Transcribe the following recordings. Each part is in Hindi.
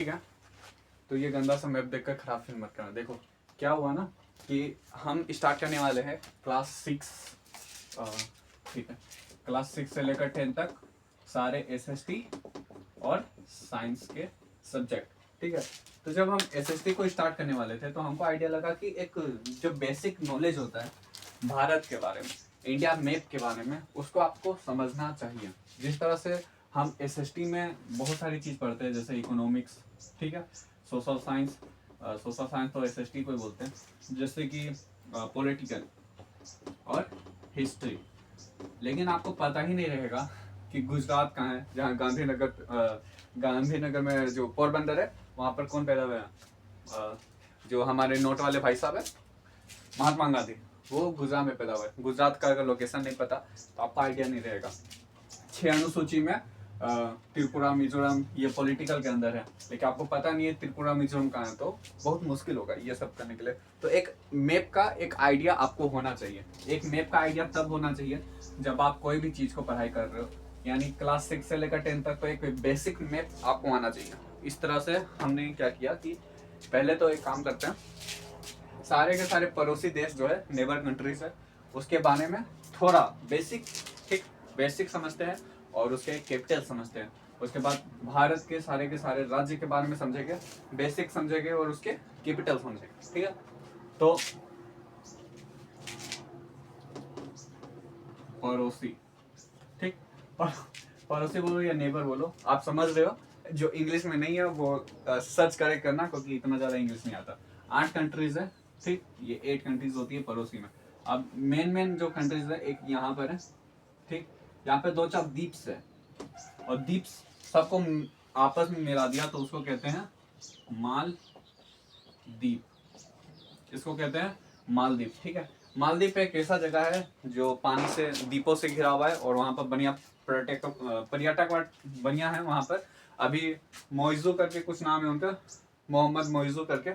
ठीक है। तो ये गंदा सा मैप देखकर खराब फील मत करना। देखो क्या हुआ ना कि हम स्टार्ट करने वाले हैं क्लास 6, ठीक है, क्लास 6 से लेकर 10 तक सारे एसएसटी और साइंस के सब्जेक्ट, ठीक है। तो जब हम एसएसटी को स्टार्ट करने वाले थे तो हमको आइडिया लगा कि एक जो बेसिक नॉलेज होता है भारत के बारे में, इंडिया मैप के बारे में, उसको आपको समझना चाहिए। जिस तरह से हम एसएसटी में बहुत सारी चीज़ पढ़ते हैं, जैसे इकोनॉमिक्स, ठीक है, सोशल साइंस, सोशल साइंस तो एसएसटी को ही बोलते हैं, जैसे कि पॉलिटिकल और हिस्ट्री। लेकिन आपको पता ही नहीं रहेगा कि गुजरात कहाँ है, जहाँ गांधीनगर में जो पोरबंदर है वहाँ पर कौन पैदा हुआ है, जो हमारे नोट वाले भाई साहब है महात्मा गांधी, वो गुजरात में पैदा हुआ है। गुजरात का अगर लोकेशन नहीं पता तो आपको आइडिया नहीं रहेगा। 6 अनुसूची में त्रिपुरा मिजोरम ये पॉलिटिकल के अंदर है, लेकिन आपको पता नहीं है त्रिपुरा मिजोरम कहाँ है, तो बहुत मुश्किल होगा ये सब करने के लिए। तो एक मैप का एक आइडिया आपको होना चाहिए। एक मैप का आइडिया तब होना चाहिए जब आप कोई भी चीज़ को पढ़ाई कर रहे हो, यानी क्लास 6 से लेकर 10 तक तो एक बेसिक मैप आपको आना चाहिए। इस तरह से हमने क्या किया कि पहले तो एक काम करते हैं, सारे के सारे पड़ोसी देश जो है, नेबर कंट्रीज है, उसके बारे में थोड़ा बेसिक, ठीक, बेसिक समझते हैं और उसके कैपिटल समझते हैं। उसके बाद भारत के सारे राज्य के बारे में समझेंगे, बेसिक समझेंगे और उसके कैपिटल समझेंगे, ठीक है। तो पड़ोसी, ठीक, पड़ोसी बोलो या नेबर बोलो, आप समझ रहे हो। जो इंग्लिश में नहीं है वो सर्च करे करना, क्योंकि इतना ज़्यादा इंग्लिश नहीं आता। 8 कंट्रीज है, ठीक, ये 8 कंट्रीज होती है पड़ोसी में। अब मेन जो कंट्रीज है, एक यहाँ पर है, ठीक, यहाँ पे 2-4 द्वीप्स है, और द्वीप्स सबको आपस में मिला दिया तो उसको कहते हैं मालदीप। इसको कहते हैं मालदीप, ठीक है। मालदीप एक ऐसा जगह है जो पानी से, द्वीपों से घिरा हुआ है, और वहाँ पर बढ़िया पर्यटक बढ़िया है वहाँ पर। अभी मोइजू करके कुछ नाम है उनका, मोहम्मद मोइजू करके,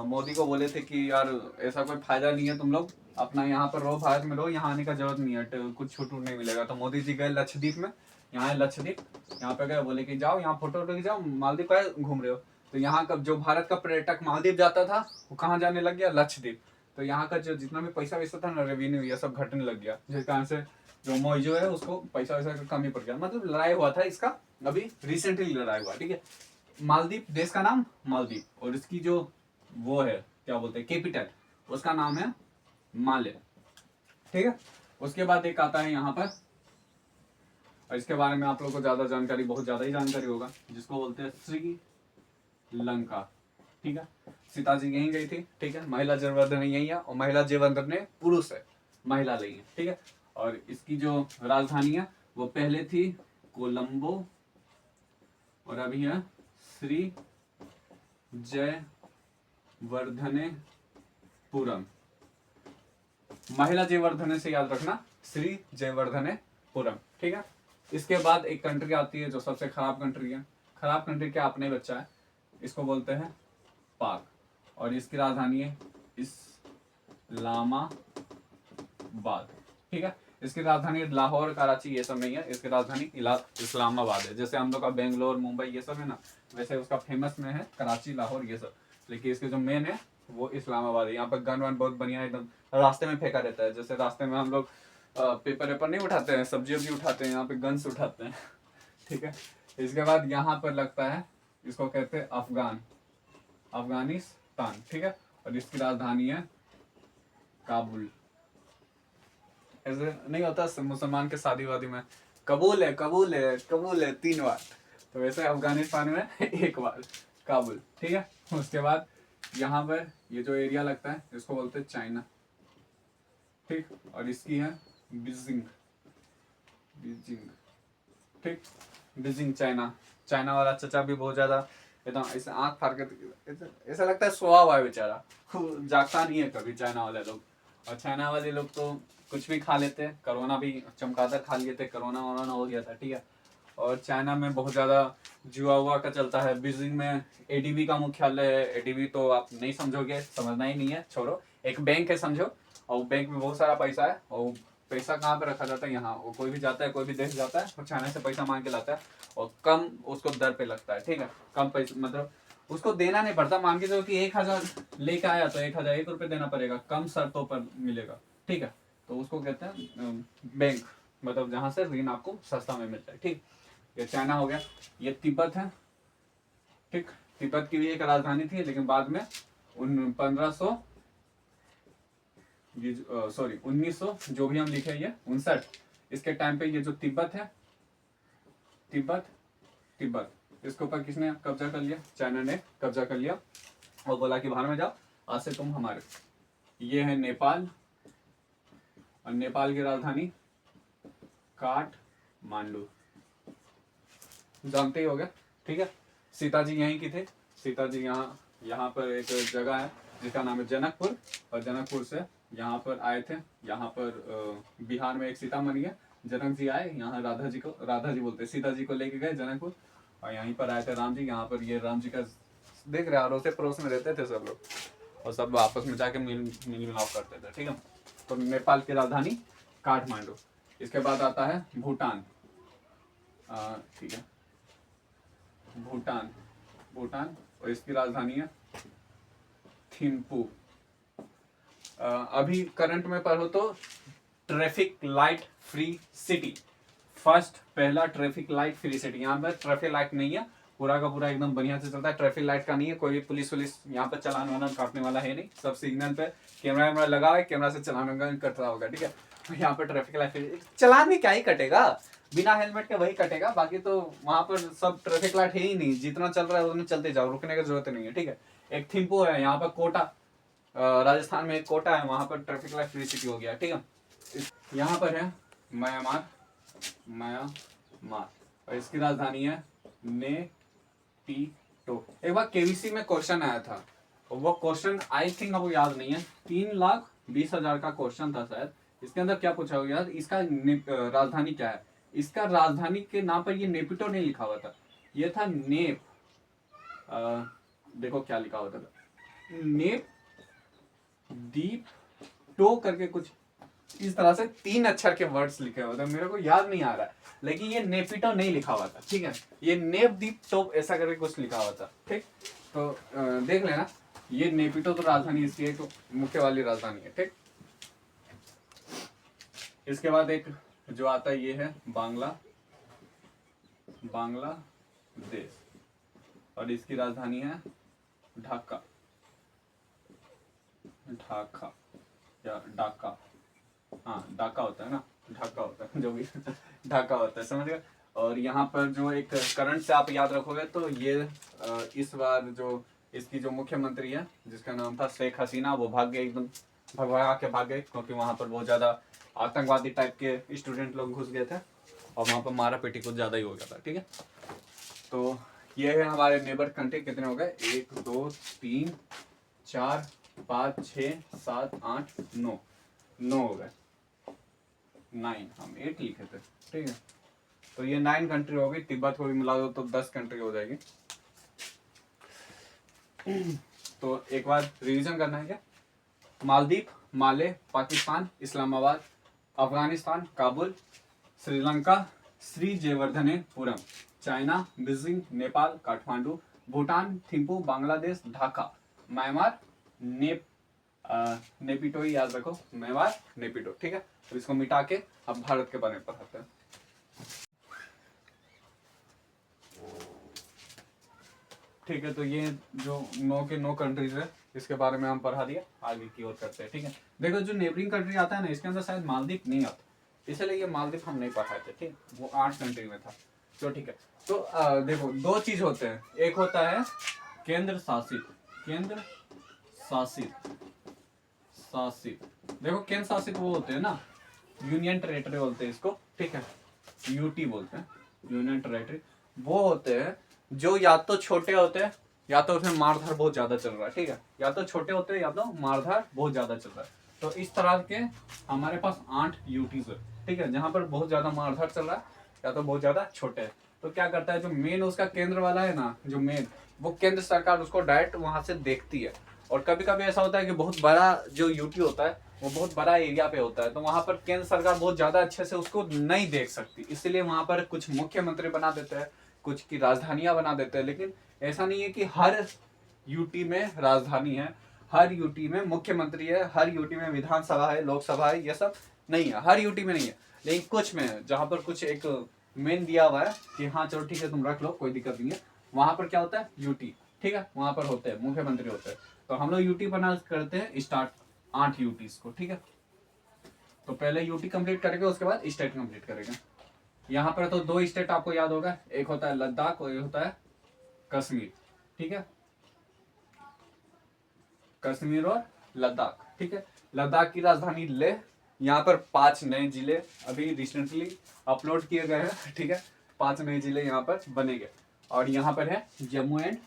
मोदी को बोले थे कि यार ऐसा कोई फायदा नहीं है, तुम लोग अपना यहाँ पर रहो, भारत में रहो, यहाँ आने का जरूरत नहीं है, कुछ छूट नहीं मिलेगा। तो मोदी जी गए लक्षद्वीप में, यहाँ है लक्षद्वीप, यहाँ पे गए, बोले कि जाओ यहाँ फोटो वोटो जाओ, मालदीव का घूम रहे हो। तो यहाँ का जो भारत का पर्यटक मालदीव जाता था वो कहाँ जाने लग गया, लक्षद्वीप। तो यहाँ का जो जितना भी पैसा वैसा था ना, रेवेन्यू, ये सब घटने लग गया, जिस कारण से जो मोइजो है उसको पैसा वैसा का कमी पड़ गया। मतलब लड़ाई हुआ था इसका, अभी रिसेंटली लड़ाई हुआ, ठीक है। मालदीव देश का नाम मालदीव, और इसकी जो वो है क्या बोलते हैं कैपिटल, उसका नाम है माले, ठीक है। उसके बाद एक आता है यहाँ पर, और इसके बारे में आप लोग को ज्यादा जानकारी, बहुत ज्यादा ही जानकारी होगा, जिसको बोलते हैं श्रीलंका, ठीक है। सीता जी यहीं गई थी, ठीक है। महिला जयवर्धन यहीं है, और महिला जयवर्धन ने पुरुष है, महिला नहीं है, ठीक है। और इसकी जो राजधानी है वो पहले थी कोलंबो, और अभी है श्री जयवर्धनेपुरम। महिला जयवर्धने से याद रखना, श्री जयवर्धनेपुरम, ठीक है। इसके बाद एक कंट्री आती है जो सबसे खराब कंट्री है, खराब कंट्री क्या अपने बच्चा है, इसको बोलते हैं पाक, और इसकी राजधानी है इस्लामाबाद, ठीक है। इसकी राजधानी लाहौर, कराची ये सब नहीं है, इसकी राजधानी इस्लामाबाद है। जैसे हम लोग का बेंगलोर, मुंबई ये सब है ना, वैसे उसका फेमस में है कराची, लाहौर ये सब, लेकिन इसके जो मेन है वो इस्लामाबाद है। यहाँ पर गन वन बहुत बढ़िया एकदम रास्ते में फेंका रहता है, जैसे रास्ते में हम लोग पेपर वेपर नहीं उठाते हैं, सब्जी वब्जी उठाते हैं, यहाँ पे गन्स उठाते हैं, ठीक है। इसके बाद यहाँ पर लगता है, इसको कहते हैं अफगानिस्तान, ठीक है। और इसकी राजधानी है काबुल। ऐसे नहीं होता मुसलमान के शादी वादी में कबूल है कबूल है कबूल है 3 बार, तो वैसे अफगानिस्तान में 1 बार काबुल, ठीक है। उसके बाद यहाँ पर ये जो एरिया लगता है इसको बोलते हैं चाइना, ठीक, और इसकी है बीजिंग, ठीक, बीजिंग चाइना। चाइना वाला चचा भी बहुत ज्यादा एकदम ऐसे आंख फाड़ के, ऐसा लगता है सोया हुआ है बेचारा, जागता नहीं है कभी चाइना वाले लोग। और चाइना वाले लोग तो कुछ भी खा लेते हैं, कोरोना भी चमकादड़ खा लिए थे, कोरोना वोरोना हो गया था, ठीक है। और चाइना में बहुत ज़्यादा जुआ हुआ का चलता है। बीजिंग में एडीबी का मुख्यालय है। एडीबी तो आप नहीं समझोगे, समझना ही नहीं है, छोड़ो, एक बैंक है समझो, और बैंक में बहुत सारा पैसा है, और पैसा कहाँ पे रखा जाता है, यहाँ। वो कोई भी जाता है, कोई भी देश जाता है और चाइना से पैसा मांग के लाता है और कम उसको दर पे लगता है, ठीक है। कम पैसा मतलब उसको देना नहीं पड़ता। मान के चलो कि 1000 लेके आया तो 1001 रुपये देना पड़ेगा, कम शर्तों पर मिलेगा, ठीक है। तो उसको कहते हैं बैंक, मतलब जहाँ से ऋण आपको सस्ता में मिलता है, ठीक। ये चाइना हो गया। ये तिब्बत है, ठीक। तिब्बत की भी एक राजधानी थी, लेकिन बाद में 1900 जो भी हम लिखे ये 59 इसके टाइम पे ये जो तिब्बत है, तिब्बत इसके ऊपर किसने कब्जा कर लिया? चाइना ने कब्जा कर लिया और बोला कि बाहर में जाओ, आज से तुम हमारे। ये है नेपाल, और नेपाल की राजधानी काठमांडू, जानते ही हो गया, ठीक है। सीता जी यहीं की थे। सीता जी यहाँ पर एक जगह है जिसका नाम है जनकपुर, और जनकपुर से यहाँ पर आए थे। यहाँ पर बिहार में एक सीतामढ़ी है, जनक जी आए यहाँ, राधा जी बोलते हैं, सीता जी को लेके गए जनकपुर, और यहीं पर आए थे राम जी। यहाँ पर ये राम जी का देख रहे हैं, अड़ोस पड़ोस में रहते थे सब लोग, और सब आपस में जाके मिल मिलाप करते थे, ठीक है। तो नेपाल की राजधानी काठमांडू। इसके बाद आता है भूटान, ठीक है, भूटान और इसकी राजधानी है थिम्पू। अभी करंट में पढ़ो तो ट्रैफिक लाइट फ्री सिटी, पहला ट्रैफिक लाइट फ्री सिटी। यहाँ पर ट्रैफिक लाइट नहीं है, पूरा का पूरा एकदम बढ़िया से चलता है। ट्रैफिक लाइट का नहीं है, कोई भी पुलिस यहाँ पर चलान वालन काटने वाला है नहीं, सब सिग्नल पे कैमरा लगा है, कैमरा से चलान कट रहा होगा, ठीक है। यहाँ पर ट्रैफिक लाइट, चलान भी क्या ही कटेगा, बिना हेलमेट के वही कटेगा, बाकी तो वहां पर सब ट्रैफिक लाइट है ही नहीं, जितना चल रहा है उतना चलते जाओ, रुकने की जरूरत नहीं है, ठीक है। एक थिम्पू है, यहाँ पर कोटा, राजस्थान में एक कोटा है, वहां पर ट्रैफिक लाइट फ्री सिटी हो गया, ठीक है। यहाँ पर है म्यांमार, और इसकी राजधानी है नेपिटो। एक बार केवीसी में क्वेश्चन आया था, वो क्वेश्चन आई थिंक आपको याद नहीं है, 3,20,000 का क्वेश्चन था शायद। इसके अंदर क्या पूछा गया, इसका राजधानी क्या है। इसका राजधानी के नाम पर ये नेपिटो नहीं लिखा हुआ था, ये था नेप, देखो क्या लिखा हुआ था, नेप दीप टो करके कुछ इस तरह से 3 अक्षर के वर्ड्स लिखे हुए थे, मेरे को याद नहीं आ रहा है, लेकिन ये नेपिटो नहीं लिखा हुआ था, ठीक है। ये नेप दीप टो ऐसा करके कुछ लिखा हुआ था, ठीक। तो देख लेना, ये नेपिटो तो राजधानी इसकी है, तो मुख्य वाली राजधानी है, ठीक। इसके बाद एक जो आता है ये है बांग्लादेश, और इसकी राजधानी है ढाका या ढाका, हाँ ढाका होता है ना, ढाका होता है जो भी ढाका होता है, समझ गए। और यहाँ पर जो एक करंट से आप याद रखोगे तो ये इस बार जो इसकी जो मुख्यमंत्री है जिसका नाम था शेख हसीना, वो भाग गए, एकदम भगवा के भाग गए, क्योंकि वहाँ पर बहुत ज़्यादा आतंकवादी टाइप के स्टूडेंट लोग घुस गए थे और वहाँ पर मारा पीटी कुछ ज़्यादा ही हो गया था, ठीक है। तो ये है हमारे नेबर कंट्री, कितने हो गए, 1 2 3 4 5 6 7 8 9 हो गए, 9, हम 8 लिखे थे, ठीक है। तो ये 9 कंट्री हो गई, तिब्बत को भी मिला दो तो 10 कंट्री हो जाएगी। तो एक बार रिवीजन करना है क्या, Maldives, Male, Pakistan, Islamabad, Afghanistan, Kabul, Sri Lanka, Sri Jayawardenepuram, China, Beijing, Nepal, Kathmandu, Bhutan, Thimphu, Bangladesh, Dhaka, Myanmar, Naypyidaw ही याद रखो, म्यांमार, नेपिटो, ठीक है। तो इसको मिटा के अब भारत के बारे में पढ़ाते हैं। ठीक है, तो ये जो 9 के 9 कंट्रीज है इसके बारे में हम पढ़ा दिया, आगे की ओर करते हैं, ठीक है। देखो जो नेबरिंग कंट्री आता है ना, इसके अंदर शायद मालदीव नहीं आता, इसलिए ये मालदीव हम नहीं पढ़ाए थे, ठीक। वो 8 कंट्री में था, तो ठीक है। तो देखो 2 चीज होते हैं, एक होता है केंद्र शासित, देखो केंद्र शासित वो होते हैं ना, यूनियन टेरेटरी बोलते हैं इसको, ठीक है, यूटी बोलते हैं, यूनियन टेरेटरी। वो होते हैं जो या तो छोटे होते हैं या तो उसमें मारधार बहुत ज्यादा चल रहा है, ठीक है, या तो छोटे होते हैं या तो मारधार बहुत ज्यादा चल रहा है। तो इस तरह के हमारे पास 8 यूटीज है, ठीक है, जहां पर बहुत ज्यादा मारधार चल रहा है या तो बहुत ज्यादा छोटे है। तो क्या करता है, जो मेन उसका केंद्र वाला है ना, जो मेन, वो केंद्र सरकार उसको डायरेक्ट वहां से देखती है और कभी कभी ऐसा होता है कि बहुत बड़ा जो यूटी होता है वो बहुत बड़ा एरिया पे होता है, तो वहां पर केंद्र सरकार बहुत ज्यादा अच्छे से उसको नहीं देख सकती, इसलिए वहां पर कुछ मुख्यमंत्री बना देते हैं, कुछ की राजधानियां बना देते हैं। लेकिन ऐसा नहीं है कि हर यूटी में राजधानी है, हर यूटी में मुख्यमंत्री है, हर यूटी में विधानसभा है, लोकसभा है, ये सब नहीं है, हर यूटी में नहीं है। लेकिन कुछ में है, जहां पर कुछ एक मेन दिया हुआ है कि हाँ चलो ठीक है तुम रख लो, कोई दिक्कत नहीं है, वहां पर क्या होता है यूटी, ठीक है, वहां पर होते हैं मुख्यमंत्री होते हैं। तो हम लोग यूटी बना करते हैं स्टार्ट 8 यूटीज को, ठीक है। तो पहले यूटी कंप्लीट करेंगे, उसके बाद स्टेट कंप्लीट करेंगे। यहाँ पर तो 2 स्टेट आपको याद होगा, एक होता है लद्दाख और एक होता है कश्मीर, ठीक है, कश्मीर और लद्दाख, ठीक है। लद्दाख की राजधानी लेह। यहाँ पर 5 नए जिले अभी रिसेंटली अपलोड किए गए हैं, ठीक है, 5 नए जिले यहाँ पर बनेंगे। और यहाँ पर है जम्मू एंड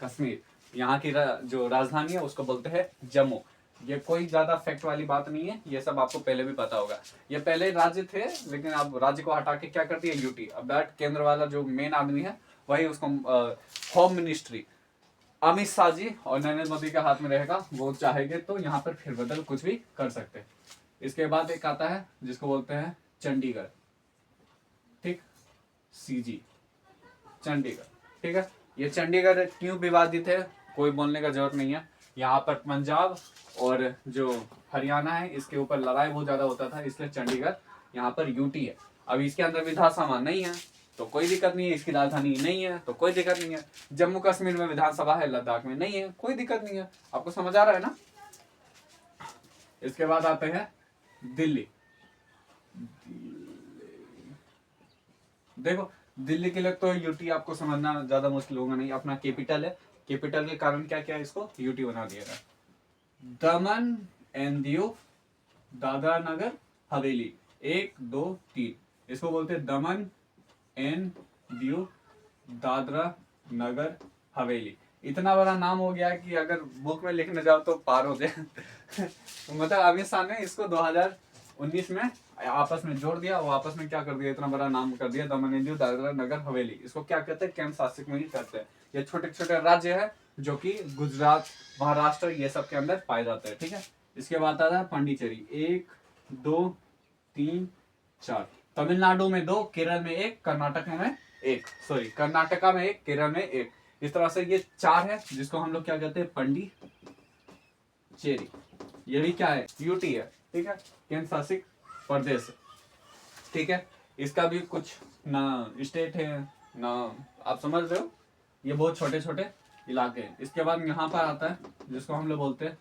कश्मीर, यहाँ की जो राजधानी है उसको बोलते हैं जम्मू। ये कोई ज्यादा फैक्ट वाली बात नहीं है, ये सब आपको पहले भी पता होगा। ये पहले राज्य थे, लेकिन अब राज्य को हटा के क्या करती है यूटी। अब दैट केंद्र वाला जो मेन आदमी है वही उसको होम मिनिस्ट्री अमित शाह जी और नरेंद्र मोदी के हाथ में रहेगा, वो चाहेंगे तो यहाँ पर फेरबदल कुछ भी कर सकते हैं। इसके बाद एक आता है जिसको बोलते हैं चंडीगढ़, ठीक, सीजी, चंडीगढ़, ठीक है। ये चंडीगढ़ क्यों विवादित है, कोई बोलने का जरूरत नहीं है। यहाँ पर पंजाब और जो हरियाणा है इसके ऊपर लड़ाई बहुत ज्यादा होता था, इसलिए चंडीगढ़ यहाँ पर यूटी है। अब इसके अंदर विधानसभा नहीं है तो कोई दिक्कत नहीं है, इसकी राजधानी नहीं है तो कोई दिक्कत नहीं है। जम्मू कश्मीर में विधानसभा है, लद्दाख में नहीं है, कोई दिक्कत नहीं है। आपको समझ आ रहा है ना। इसके बाद आते हैं दिल्ली। देखो दिल्ली के लिए तो यूटी आपको समझना ज्यादा मुश्किल होगा नहीं, अपना कैपिटल है, कैपिटल के कारण क्या क्या इसको यूटी बना दिया गया। दमन एंड दीव, दादरा नगर हवेली, 1 2 3, इसको बोलते हैं दमन एंड दीव दादरा नगर हवेली। इतना बड़ा नाम हो गया कि अगर बुक में लिखने जाओ तो पार हो जाए। मतलब अमित शाह ने इसको 2019 में आपस में जोड़ दिया, वो आपस में क्या कर दिया, इतना बड़ा नाम कर दिया दमन एंड दीव दादरा नगर हवेली। इसको क्या कहते हैं, केंद्र शासित में ही करते हैं। ये छोटे छोटे राज्य है जो कि गुजरात, महाराष्ट्र ये सब के अंदर पाए जाते हैं, ठीक है। इसके बाद आता है पांडिचेरी, 1 2 3 4, तमिलनाडु में 2, केरल में 1, कर्नाटक में 1, सॉरी कर्नाटका में 1, केरल में 1। इस तरह से ये 4 है जिसको हम लोग क्या कहते हैं, पंडिचेरी। ये भी क्या है, यूटी है, ठीक है, केंद्र शासित प्रदेश, ठीक है। इसका भी कुछ ना स्टेट है ना, आप समझ रहे हो, ये बहुत छोटे छोटे इलाके हैं। इसके बाद यहाँ पर आता है जिसको हम लोग बोलते हैं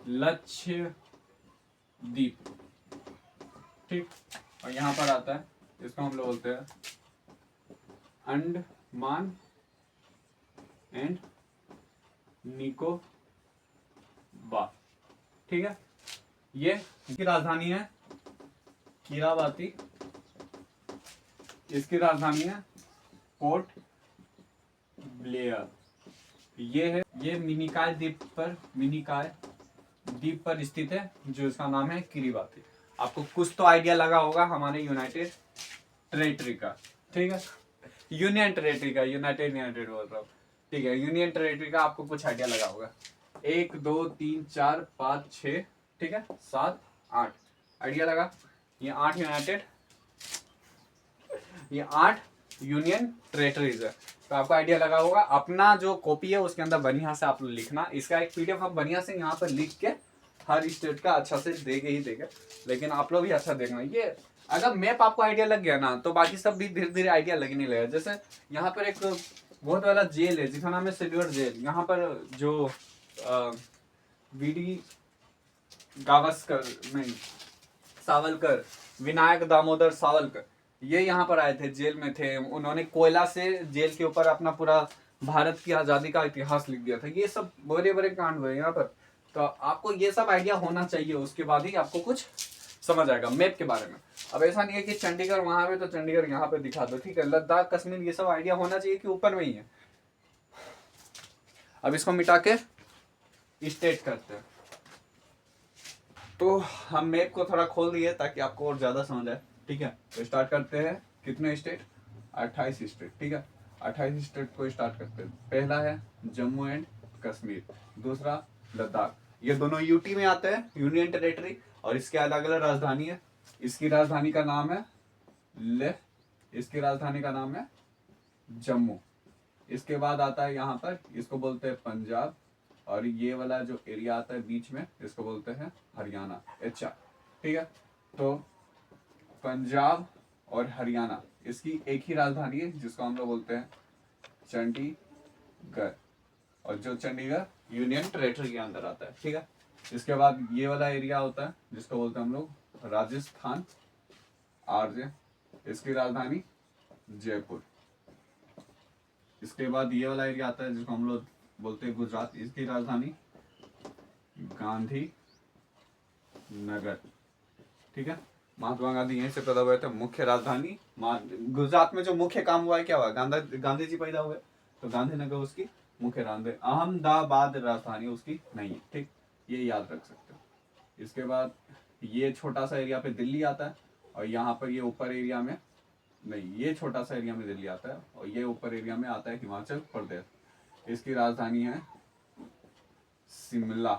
लक्षद्वीप, ठीक। और यहाँ पर आता है जिसको हम लोग बोलते हैं अंडमान एंड निकोबार, ठीक है। ये इसकी राजधानी है कीरावाती, इसकी राजधानी है पोर्ट ब्लेयर। ये मिनिकॉय द्वीप पर स्थित है जो इसका नाम है किरीबाती। आपको कुछ तो आइडिया लगा होगा हमारे यूनाइटेड टेरिटरी का, ठीक है, यूनियन टेरिटरी का, यूनाइटेड बोल रहा हूँ, ठीक है, यूनियन टेरिटरी का आपको कुछ आइडिया लगा होगा। 1 2 3 4 5 6, ठीक है, 7 8 आइडिया लगा। ये 8 यूनियन टेरिटरीज है, तो आपको आइडिया लगा होगा। अपना जो कॉपी है उसके अंदर बढ़िया से आप लिखना, इसका एक पीडीएफ आप बढ़िया से यहाँ पर लिख के हर स्टेट का अच्छा से देंगे ही देंगे, लेकिन आप लोग भी अच्छा देखना। ये अगर मैप आपको आइडिया लग गया ना तो बाकी सब भी धीरे धीरे आइडिया लगने लगेगा। जैसे यहाँ पर एक बहुत बड़ा जेल है जिसका नाम है सिल्वर जेल। यहाँ पर जो वीडी गावस्कर नहीं सावरकर, विनायक दामोदर सावरकर, ये यहाँ पर आए थे, जेल में थे। उन्होंने कोयला से जेल के ऊपर अपना पूरा भारत की आजादी का इतिहास लिख दिया था। ये सब बड़े बड़े कांड हुए यहाँ पर, तो आपको ये सब आइडिया होना चाहिए, उसके बाद ही आपको कुछ समझ आएगा मैप के बारे में। अब ऐसा नहीं है कि चंडीगढ़ वहां पे तो चंडीगढ़ यहाँ पे दिखा दो, ठीक है। लद्दाख कश्मीर ये सब आइडिया होना चाहिए कि ऊपर में ही है। अब इसको मिटा के स्टेट करते हैं। तो हम मैप को थोड़ा खोल दिए ताकि आपको और ज्यादा समझ आए, ठीक है। तो स्टार्ट करते हैं, कितने स्टेट, 28 स्टेट, ठीक है। 28 स्टेट को स्टार्ट करते हैं। पहला है जम्मू एंड कश्मीर, दूसरा लद्दाख। ये दोनों यूटी में आते हैं, यूनियन टेरिटरी, और इसके अलग अलग राजधानी है। इसकी राजधानी का नाम है लेह, इसकी राजधानी का नाम है जम्मू। इसके बाद आता है यहाँ पर, इसको बोलते हैं पंजाब, और ये वाला जो एरिया आता है बीच में, इसको बोलते हैं हरियाणा, अच्छा ठीक है। तो पंजाब और हरियाणा, इसकी एक ही राजधानी है जिसको हम लोग बोलते हैं चंडीगढ़, और जो चंडीगढ़ यूनियन टेरिटरी के अंदर आता है, ठीक है। इसके बाद ये वाला एरिया होता है जिसको बोलते हैं हम लोग राजस्थान, आरजे, इसकी राजधानी जयपुर। इसके बाद ये वाला एरिया आता है जिसको हम लोग बोलते हैं गुजरात, इसकी राजधानी गांधी नगर, ठीक है। महात्मा गांधी यहीं से पैदा हुए थे, मुख्य राजधानी गुजरात में जो मुख्य काम हुआ है क्या हुआ, गांधी जी पैदा हुए, तो गांधीनगर उसकी मुख्य राजधानी। अहमदाबाद राजधानी उसकी नहीं है, ठीक, ये याद रख सकते हो। इसके बाद ये छोटा सा एरिया पे दिल्ली आता है, और यहाँ पर ये ऊपर एरिया में नहीं, ये छोटा सा एरिया में दिल्ली आता है, और ये ऊपर एरिया में आता है हिमाचल प्रदेश। इसकी राजधानी है शिमला,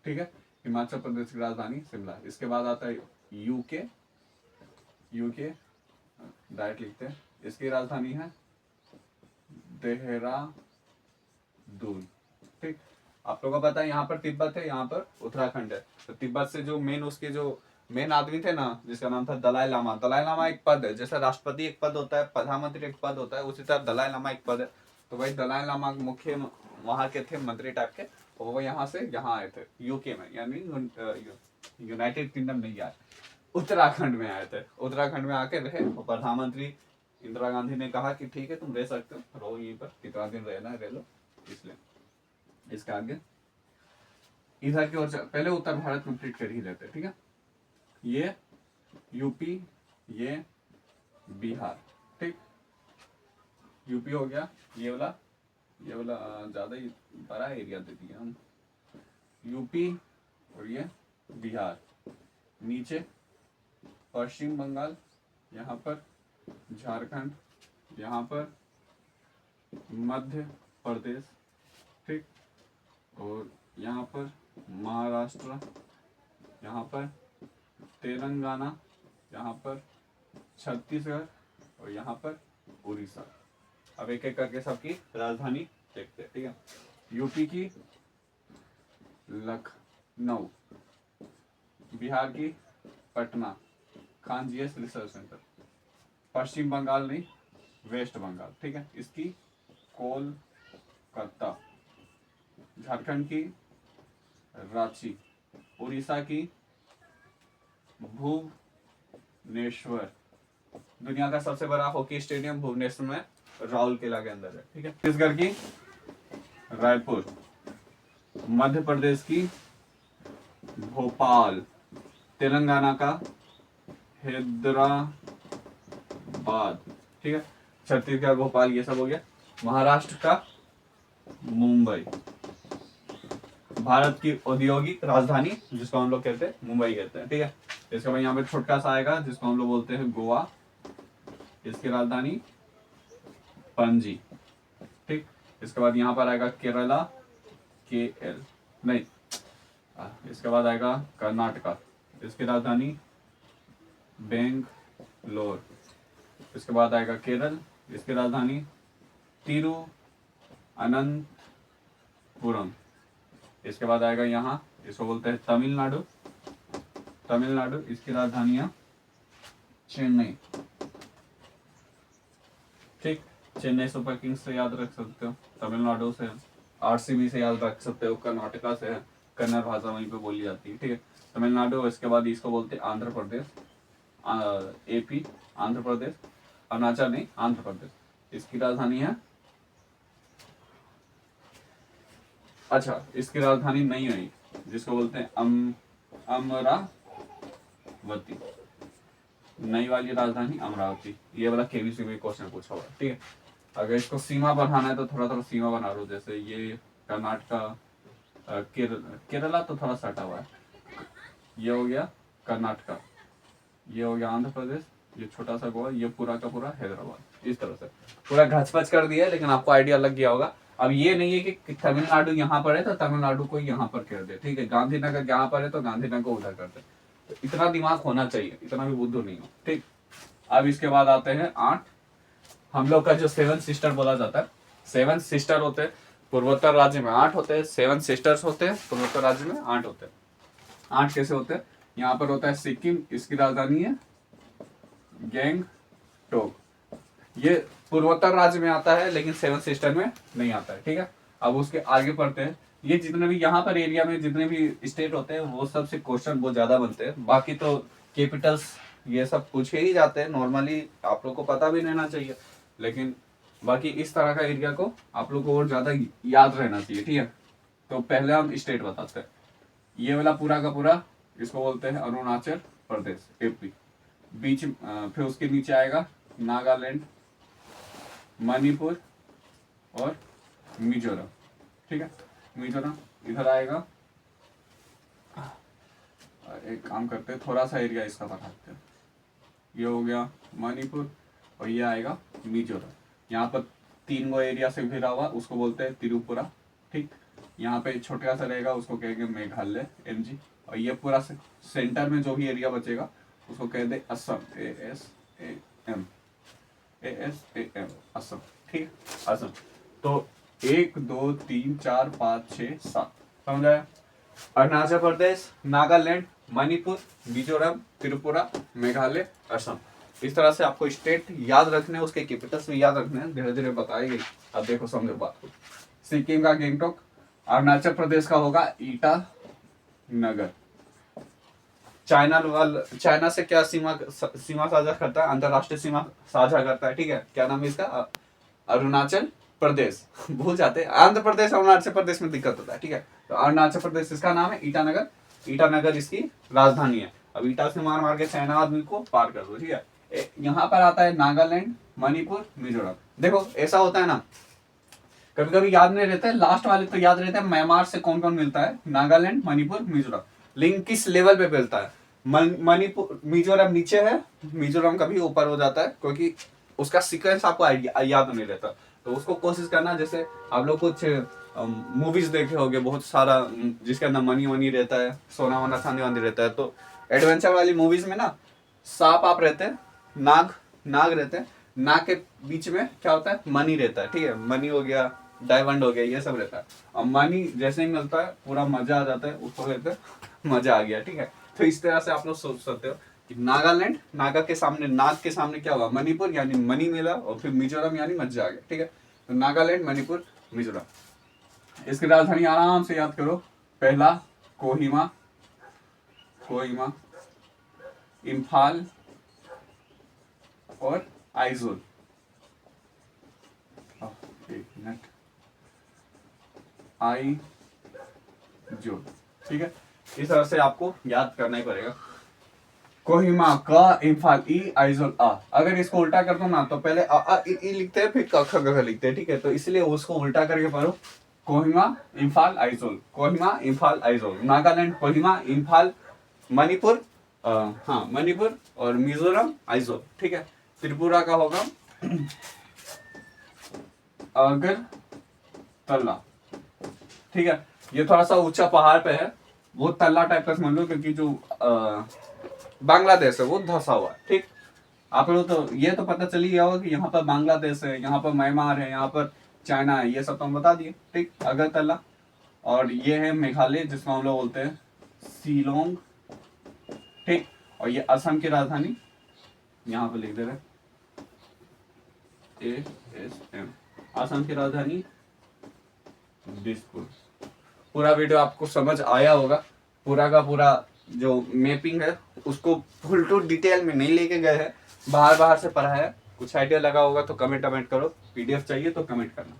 ठीक है, हिमाचल प्रदेश की राजधानी शिमला। इसके बाद आता है यूके, डायरेक्ट लिखते हैं, इसकी राजधानी है देहरादून, ठीक। आप लोगों को पता है यहाँ पर तिब्बत है, यहाँ पर उत्तराखंड है। तो तिब्बत से जो मेन उसके जो मेन आदमी थे ना, जिसका नाम था दलाई लामा, दलाई लामा एक पद है, जैसे राष्ट्रपति एक पद होता है, प्रधानमंत्री एक पद होता है, उसी तरह दलाई लामा एक पद है। तो भाई दलाई लामा मुख्य वहां के थे मंत्री टाइप के, और वो यहाँ से यहाँ आए थे यूके में, यानी यूनाइटेड किंगडम नहीं आए, उत्तराखंड में आए थे। उत्तराखंड में आके रहे, और प्रधानमंत्री इंदिरा गांधी ने कहा कि ठीक है तुम रह सकते हो, रहो यहीं पर, कितना दिन रहना है रह लो, इसलिए। इसके आगे इधर की ओर पहले उत्तर भारत कंप्लीट कर ही लेते, ठीक है। ये यूपी, ये बिहार, ठीक, यूपी हो गया, ये वाला ज्यादा ही बड़ा एरिया दे दिया हम, यूपी और ये बिहार। नीचे पश्चिम बंगाल, यहाँ पर झारखंड, यहाँ पर मध्य प्रदेश, ठीक, और यहाँ पर महाराष्ट्र, यहाँ पर तेलंगाना, यहाँ पर छत्तीसगढ़, और यहाँ पर उड़ीसा। अब एक एक करके सबकी राजधानी देखते हैं, ठीक है। यूपी की लखनऊ, बिहार की Patna, Khan GS research centre, Paschim Bengal नहीं वेस्ट बंगाल, ठीक है, इसकी कोलकाता, झारखंड की रांची, उड़ीसा की भुवनेश्वर, दुनिया का सबसे बड़ा हॉकी स्टेडियम भुवनेश्वर में राउरकेला के अंदर है, ठीक है। छत्तीसगढ़ की रायपुर, मध्य प्रदेश की भोपाल, तेलंगाना का हैदराबाद, ठीक है, छत्तीसगढ़ भोपाल ये सब हो गया। महाराष्ट्र का मुंबई, भारत की औद्योगिक राजधानी जिसको हम लोग कहते हैं मुंबई कहते हैं, ठीक है। इसके बाद यहाँ पे छोटा सा आएगा जिसको हम लोग बोलते हैं गोवा, इसकी राजधानी पणजी, ठीक। इसके बाद यहाँ पर आएगा केरला, KL नहीं, इसके बाद आएगा कर्नाटका, इसकी राजधानी बेंगलोर। इसके बाद आएगा केरल, इसकी राजधानी तिरुअनंतपुरम। इसके बाद आएगा यहाँ, इसको बोलते हैं तमिलनाडु, इसकी राजधानी है चेन्नई, ठीक। चेन्नई सुपर किंग्स से याद रख सकते हो, तमिलनाडु से RCB से याद रख सकते हो, कर्नाटका से है, कन्नड़ भाषा वहीं पे बोली जाती है, ठीक है। तमिलनाडु, इसके बाद इसको बोलते हैं आंध्र प्रदेश, AP आंध्र प्रदेश, अरुणाचल नहीं आंध्र प्रदेश, इसकी राजधानी है, अच्छा इसकी राजधानी नहीं हुई, जिसको बोलते हैं अमरावती, नई वाली राजधानी अमरावती। ये वाला KBC में क्वेश्चन पूछा हुआ है, ठीक है। अगर इसको सीमा बढ़ाना है तो थोड़ा सीमा बना लो, जैसे ये कर्नाटका, केरला तो थोड़ा सटा हुआ है, ये हो गया कर्नाटका, ये हो गया आंध्र प्रदेश, ये छोटा सा गोवा, ये पूरा का पूरा हैदराबाद। इस तरह से पूरा घचपच कर दिया, लेकिन आपको आइडिया लग गया होगा। अब ये नहीं है कि तमिलनाडु यहाँ पर है तो तमिलनाडु को यहाँ पर कर दे, ठीक है, गांधीनगर यहाँ पर है तो गांधीनगर को उधर कर दे। तो इतना दिमाग होना चाहिए, इतना भी बुद्धू नहीं हो, ठीक। अब इसके बाद आते हैं 8, हम लोग का जो 7 सिस्टर बोला जाता है, 7 सिस्टर होते हैं पूर्वोत्तर राज्य में, 8 होते हैं, 7 सिस्टर्स होते हैं पूर्वोत्तर राज्य में, 8 होते हैं। 8 कैसे होते हैं? यहाँ पर होता है सिक्किम, इसकी राजधानी है गैंगटोक, ये पूर्वोत्तर राज्य में आता है लेकिन 7 सिस्टर में नहीं आता है, ठीक है। अब उसके आगे पढ़ते हैं, ये जितने भी यहाँ पर एरिया में जितने भी स्टेट होते हैं वो सब से क्वेश्चन बहुत ज्यादा बनते हैं, बाकी तो कैपिटल्स ये सब पूछे ही जाते हैं नॉर्मली, आप लोग को पता भी रहना चाहिए, लेकिन बाकी इस तरह का एरिया को आप लोग को और ज्यादा याद रहना चाहिए, ठीक है। तो पहले हम स्टेट बताते हैं, ये वाला पूरा का पूरा इसको बोलते हैं अरुणाचल प्रदेश, एपी। बीच फिर उसके नीचे आएगा नागालैंड, मणिपुर और मिजोरम, ठीक है। मिजोरम इधर आएगा, एक काम करते हैं थोड़ा सा एरिया इसका बताते हैं, ये हो गया मणिपुर और ये आएगा मिजोरम। यहाँ पर 3 गो एरिया से घिरा हुआ, उसको बोलते हैं त्रिपुरा, ठीक। यहाँ पे छोटा सा रहेगा उसको कहेंगे मेघालय, एमजी। और ये पूरा सेंटर में जो भी एरिया बचेगा उसको कहते हैं असम, ASAM, असम, ठीक, असम। तो 1 2 3 4 5 6 7 समझ आया? अरुणाचल प्रदेश, नागालैंड, मणिपुर, मिजोरम, त्रिपुरा, मेघालय, असम। इस तरह से आपको स्टेट याद रखने, उसके कैपिटल्स भी याद रखने हैं, धीरे धीरे बताएगी। अब देखो समझो बात को, सिक्किम का गैंगटोक, अरुणाचल प्रदेश का होगा ईटानगर। चाइना से क्या सीमा साझा करता है, अंतरराष्ट्रीय सीमा साझा करता है, ठीक है। क्या नाम है इसका? अरुणाचल प्रदेश। भूल जाते हैं आंध्र प्रदेश, अरुणाचल प्रदेश में दिक्कत होता है, ठीक है। तो अरुणाचल प्रदेश इसका नाम है ईटानगर, ईटानगर इसकी राजधानी है। अब ईटा से मार मार के चाइना आदमी को पार कर दो, ठीक है। यहाँ पर आता है नागालैंड, मणिपुर, मिजोरम। देखो ऐसा होता है ना, कभी कभी याद नहीं रहता है, लास्ट वाले तो याद रहता है म्यांमार से कौन कौन मिलता है, नागालैंड, मणिपुर, मिजोरम। लेकिन किस लेवल पे मिलता है? मणिपुर, मिजोरम नीचे है, मिजोरम कभी ऊपर हो जाता है, क्योंकि उसका सीक्वेंस आपको याद नहीं रहता। तो उसको कोशिश करना, जैसे आप लोग कुछ मूवीज देखे होंगे बहुत सारा जिसके अंदर मनी वनी रहता है, सोना वना चांदी वांदी रहता है, तो एडवेंचर वाली मूवीज में ना सांप आप रहते हैं, नाग रहते हैं, नाग के बीच में क्या होता है, मनी रहता है, ठीक है। मनी हो गया, डायमंड हो गया, ये सब रहता है। और मनी जैसे ही मिलता है पूरा मजा आ जाता है, उसको कहते हैं मजा आ गया, ठीक है। तो इस तरह से आप लोग सोच सकते हो कि नागालैंड, नाग के सामने क्या हुआ, मणिपुर यानी मनी मिला, और फिर मिजोरम यानी मजा आ गया, ठीक है। तो नागालैंड, मणिपुर, मिजोरम। इसकी राजधानी आराम से याद करो, पहला कोहिमा, इम्फाल और आइजोल। एक मिनट, आइजोल, ठीक है। इस तरह से आपको याद करना ही पड़ेगा। कोहिमा का, इम्फाल ई, आइजोल आ। अगर इसको उल्टा कर दो ना तो पहले आ ई लिखते हैं, फिर क ख ग लिखते हैं, ठीक है। तो इसलिए उसको उल्टा करके पढ़ो, कोहिमा, इम्फाल, आइजोल, कोहिमा, इम्फाल, आइजोल। नागालैंड, कोहिमा, इम्फाल, मणिपुर, मणिपुर और मिजोरम, आइजोल, ठीक है। त्रिपुरा का होगा अगरतला, ठीक है। ये थोड़ा सा ऊंचा पहाड़ पे है, वो तल्ला टाइप का समझ लो, क्योंकि जो बांग्लादेश है वो धसा हुआ है, ठीक। आप लोग तो ये तो पता चल ही गया होगा कि यहाँ पर बांग्लादेश है, यहाँ पर म्यांमार है, यहाँ पर चाइना है, ये सब तो हम बता दिए, ठीक। अगरतला, और ये है मेघालय जिसको हम लोग बोलते हैं शिलोंग, ठीक। और ये असम की राजधानी यहाँ पे लिख दे रहे, ASM, असम की राजधानी दिसपुर। पूरा वीडियो आपको समझ आया होगा, पूरा का पूरा जो मैपिंग है उसको फुल टू डिटेल में नहीं लेके गए हैं, बाहर से पढ़ा है। कुछ आइडिया लगा होगा तो कमेंट करो, PDF चाहिए तो कमेंट करना।